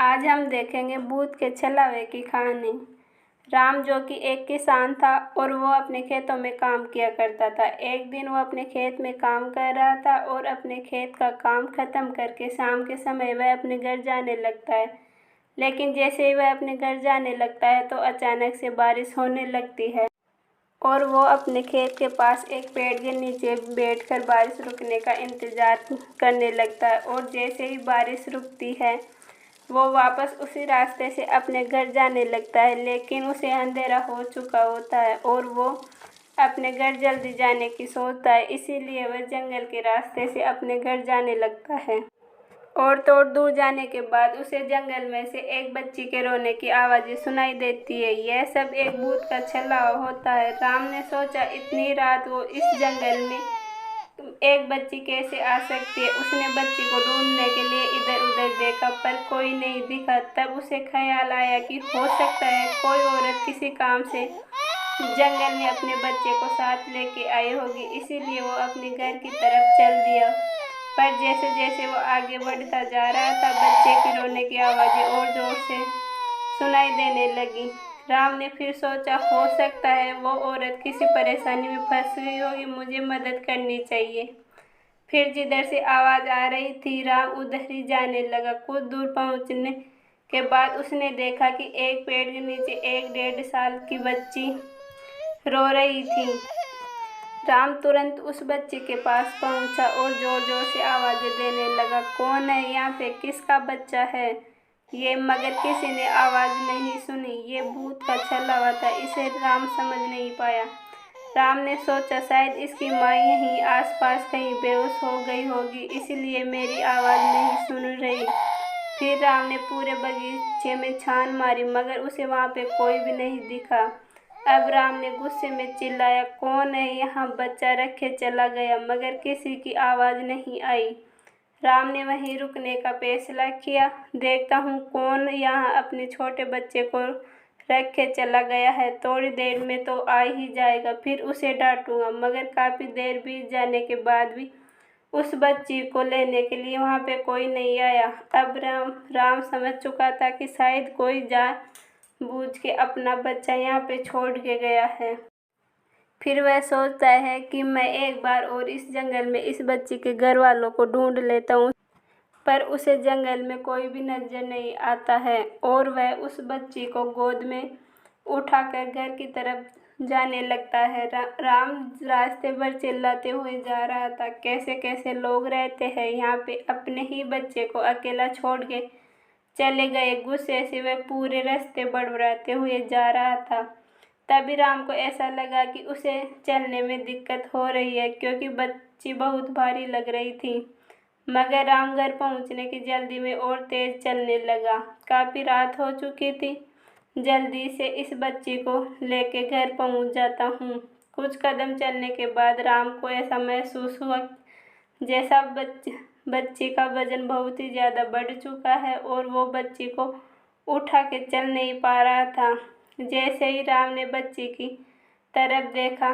आज हम देखेंगे भूत के छलावे की कहानी। राम जो कि एक किसान था और वो अपने खेतों में काम किया करता था। एक दिन वो अपने खेत में काम कर रहा था और अपने खेत का काम खत्म करके शाम के समय वह अपने घर जाने लगता है। लेकिन जैसे ही वह अपने घर जाने लगता है तो अचानक से बारिश होने लगती है और वो अपने खेत के पास एक पेड़ के नीचे बैठकर बारिश रुकने का इंतज़ार करने लगता है। और जैसे ही बारिश रुकती है वो वापस उसी रास्ते से अपने घर जाने लगता है, लेकिन उसे अंधेरा हो चुका होता है और वो अपने घर जल्दी जाने की सोचता है। इसीलिए वह जंगल के रास्ते से अपने घर जाने लगता है और थोड़ी दूर जाने के बाद उसे जंगल में से एक बच्ची के रोने की आवाज़ें सुनाई देती है। यह सब एक भूत का छलावा होता है। राम ने सोचा इतनी रात वो इस जंगल में एक बच्ची कैसे आ सकती है। उसने बच्ची को ढूंढने के लिए इधर उधर देखा पर कोई नहीं दिखा। तब उसे ख्याल आया कि हो सकता है कोई औरत किसी काम से जंगल में अपने बच्चे को साथ लेके आई होगी। इसीलिए वो अपने घर की तरफ चल दिया। पर जैसे जैसे वो आगे बढ़ता जा रहा था बच्चे की रोने की आवाज़ें और जोर से सुनाई देने लगी। राम ने फिर सोचा हो सकता है वो औरत किसी परेशानी में फंस गई होगी, मुझे मदद करनी चाहिए। फिर जिधर से आवाज़ आ रही थी राम उधर ही जाने लगा। कुछ दूर पहुंचने के बाद उसने देखा कि एक पेड़ के नीचे एक 1.5 साल की बच्ची रो रही थी। राम तुरंत उस बच्ची के पास पहुंचा और जोर जोर से आवाज़ें देने लगा, कौन है यहाँ पे, किसका बच्चा है ये? मगर किसी ने आवाज़ नहीं सुनी। ये भूत का छलावा था, इसे राम समझ नहीं पाया। राम ने सोचा शायद इसकी माँ यहीं आसपास कहीं बेहोश हो गई होगी, इसलिए मेरी आवाज़ नहीं सुन रही। फिर राम ने पूरे बगीचे में छान मारी मगर उसे वहाँ पे कोई भी नहीं दिखा। अब राम ने गुस्से में चिल्लाया, कौन है यहाँ? बच्चा रखे चला गया मगर किसी की आवाज़ नहीं आई। राम ने वहीं रुकने का फैसला किया। देखता हूँ कौन यहाँ अपने छोटे बच्चे को रख के चला गया है, थोड़ी देर में तो आ ही जाएगा, फिर उसे डांटूंगा। मगर काफ़ी देर बीत जाने के बाद भी उस बच्ची को लेने के लिए वहाँ पे कोई नहीं आया। अब राम समझ चुका था कि शायद कोई जानबूझ के अपना बच्चा यहाँ पे छोड़ के गया है। फिर वह सोचता है कि मैं एक बार और इस जंगल में इस बच्ची के घर वालों को ढूंढ लेता हूँ, पर उसे जंगल में कोई भी नजर नहीं आता है और वह उस बच्ची को गोद में उठाकर घर की तरफ जाने लगता है। राम रास्ते भर चिल्लाते हुए जा रहा था, कैसे कैसे लोग रहते हैं यहाँ पे, अपने ही बच्चे को अकेला छोड़ के चले गए। गुस्से से वह पूरे रास्ते बड़बड़ाते हुए जा रहा था। तभी राम को ऐसा लगा कि उसे चलने में दिक्कत हो रही है क्योंकि बच्ची बहुत भारी लग रही थी। मगर राम घर पहुंचने की जल्दी में और तेज चलने लगा। काफ़ी रात हो चुकी थी। जल्दी से इस बच्ची को लेके घर पहुंच जाता हूँ। कुछ कदम चलने के बाद राम को ऐसा महसूस हुआ जैसा बच्ची का वजन बहुत ही ज़्यादा बढ़ चुका है और वो बच्ची को उठा के चल नहीं पा रहा था। जैसे ही राम ने बच्ची की तरफ देखा,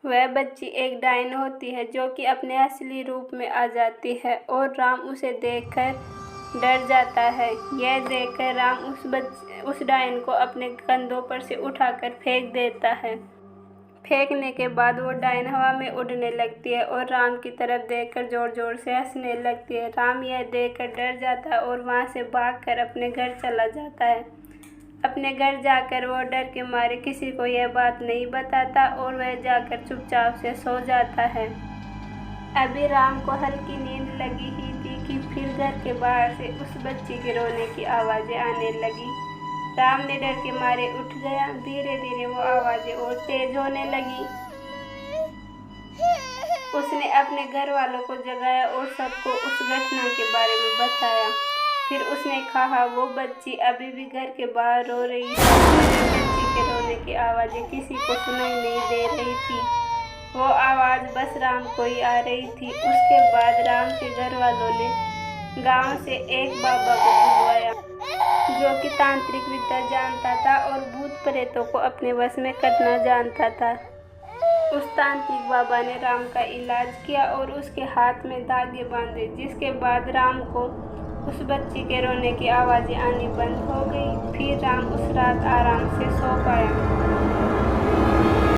वह बच्ची एक डायन होती है जो कि अपने असली रूप में आ जाती है और राम उसे देखकर डर जाता है। यह देखकर राम उस डायन को अपने कंधों पर से उठाकर फेंक देता है। फेंकने के बाद वो डायन हवा में उड़ने लगती है और राम की तरफ देखकर जोर जोर से हंसने लगती है। राम यह देखकर डर जाता है और वहाँ से भागकर अपने घर चला जाता है। अपने घर जाकर वो डर के मारे किसी को यह बात नहीं बताता और वह जाकर चुपचाप से सो जाता है। अभी राम को हल्की नींद लगी ही थी कि फिर घर के बाहर से उस बच्ची के रोने की आवाज़ें आने लगी। राम ने डर के मारे उठ गया। धीरे धीरे वो आवाज़ें और तेज होने लगी। उसने अपने घर वालों को जगाया और सबको उस घटना के बारे में बताया। फिर उसने कहा वो बच्ची अभी भी घर के बाहर रो रही थी मगर बच्ची के रोने की आवाज़ें किसी को सुनाई नहीं दे रही थी। वो आवाज़ बस राम को ही आ रही थी। उसके बाद राम के घर वालों ने गांव से एक बाबा को बुलवाया जो कि तांत्रिक विद्या जानता था और भूत प्रेतों को अपने वश में करना जानता था। उस तांत्रिक बाबा ने राम का इलाज किया और उसके हाथ में धागे बांधे, जिसके बाद राम को उस बच्ची के रोने की आवाज़ें आनी बंद हो गई। फिर राम उस रात आराम से सो पाया।